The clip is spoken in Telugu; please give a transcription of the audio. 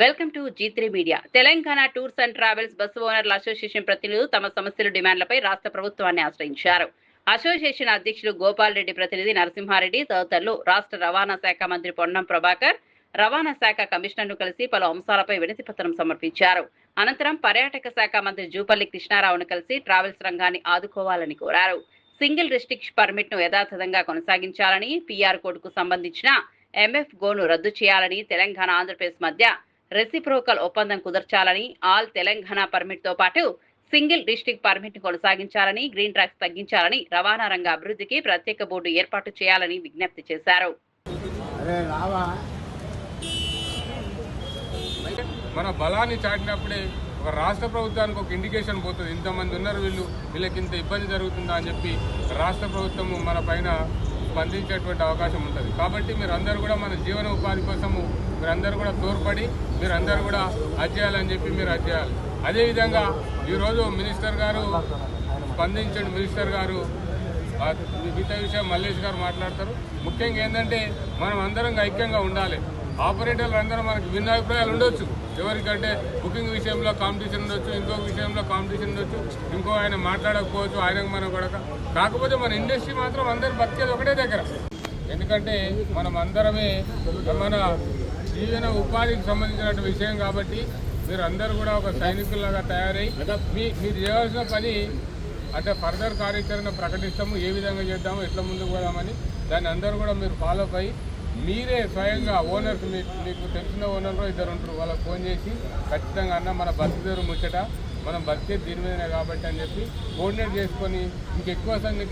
Welcome to G3 media. Telangana tours and travels bus ఓనర్ల అసోసియేషన్ ప్రతినిధులు తమ సమస్యల డిమాండ్లపై రాష్ట్ర ప్రభుత్వాన్ని ఆశ్రయించారు. అసోసియేషన్ అధ్యక్షులు గోపాల్ రెడ్డి, ప్రతినిధి నరసింహారెడ్డి తదితరులు రాష్ట్ర రవాణా శాఖ మంత్రి పొన్నం ప్రభాకర్, రవాణా శాఖ కమిషనర్ను కలిసి పలు అంశాలపై వినతి పత్రం సమర్పించారు. అనంతరం పర్యాటక శాఖ మంత్రి జూపల్లి కృష్ణారావును కలిసి ట్రావెల్స్ రంగాన్ని ఆదుకోవాలని కోరారు. సింగిల్ డిస్ట్రిక్ట్ పర్మిట్ను యథాతథంగా కొనసాగించాలని, పిఆర్ కోడ్కు సంబంధించిన MFGOను రద్దు చేయాలని, తెలంగాణ ఆంధ్రప్రదేశ్ మధ్య రెసిప్రోకల్ ఒప్పందం కుదర్చాలని, ఆల్ తెలంగాణ పర్మిట్ తో పాటు సింగిల్ డిస్ట్రిక్ట్ పర్మిట్ ను కొనసాగించాలని, గ్రీన్ ట్రాక్స్ తగ్గించాలని, రవాణా రంగ అభివృద్ధికి ప్రత్యేక బోర్డు ఏర్పాటు చేయాలని విజ్ఞప్తి చేశారు. మన బలాన్ని చాటినప్పుడే ఒక రాష్ట్ర ప్రభుత్వానికి ఒక ఇండికేషన్ పోతుంది. ఇంతమంది ఉన్నారు, వీళ్ళకి ఇంత ఇబ్బంది జరుగుతుందా అని చెప్పి రాష్ట్ర ప్రభుత్వం మన పైన స్పందించేటువంటి అవకాశం ఉంటుంది. కాబట్టి మీరందరూ కూడా మన జీవన ఉపాధి కోసము మీరందరూ కూడా తోడ్పడి మీరందరూ కూడా అధ్యాయాలని చెప్పి మీరు అధ్యాయాలి. అదేవిధంగా ఈరోజు మినిస్టర్ గారు స్పందించండి. మినిస్టర్ గారు మిగతా విషయం మల్లేష్ గారు మాట్లాడతారు. ముఖ్యంగా ఏంటంటే మనం అందరం ఐక్యంగా ఉండాలి. ఆపరేటర్లు అందరూ మనకి భిన్నాభిప్రాయాలు ఉండొచ్చు. ఎవరికంటే బుకింగ్ విషయంలో కాంపిటీషన్ ఉండొచ్చు, ఇంకొక విషయంలో కాంపిటీషన్ ఉండొచ్చు, ఇంకో ఆయన మాట్లాడకపోవచ్చు, ఆయనకు మనం కూడా. కాకపోతే మన ఇండస్ట్రీ మాత్రం అందరు బతికేది ఒకటే దగ్గర. ఎందుకంటే మనం అందరమే మన జీవన ఉపాధికి సంబంధించిన విషయం కాబట్టి మీరు అందరూ కూడా ఒక సైనికుల్లాగా తయారై మీరు చేయాల్సిన పని అంటే ఫర్దర్ కార్యాచరణ ప్రకటిస్తాము, ఏ విధంగా చేద్దాము, ఎట్లా ముందుకు పోదామని దాన్ని అందరూ కూడా మీరు ఫాలో అయ్యి మీరే స్వయంగా ఓనర్స్ మీకు తెలిసిన ఓనర్లో ఇద్దరు ఉంటారు, వాళ్ళకి ఫోన్ చేసి ఖచ్చితంగా అన్న మన బతికేరు ముచ్చట, మనం బతికే దీని మీదనే కాబట్టి అని చెప్పి కోఆర్డినేట్ చేసుకొని ఇంకెక్కువ సంఖ్య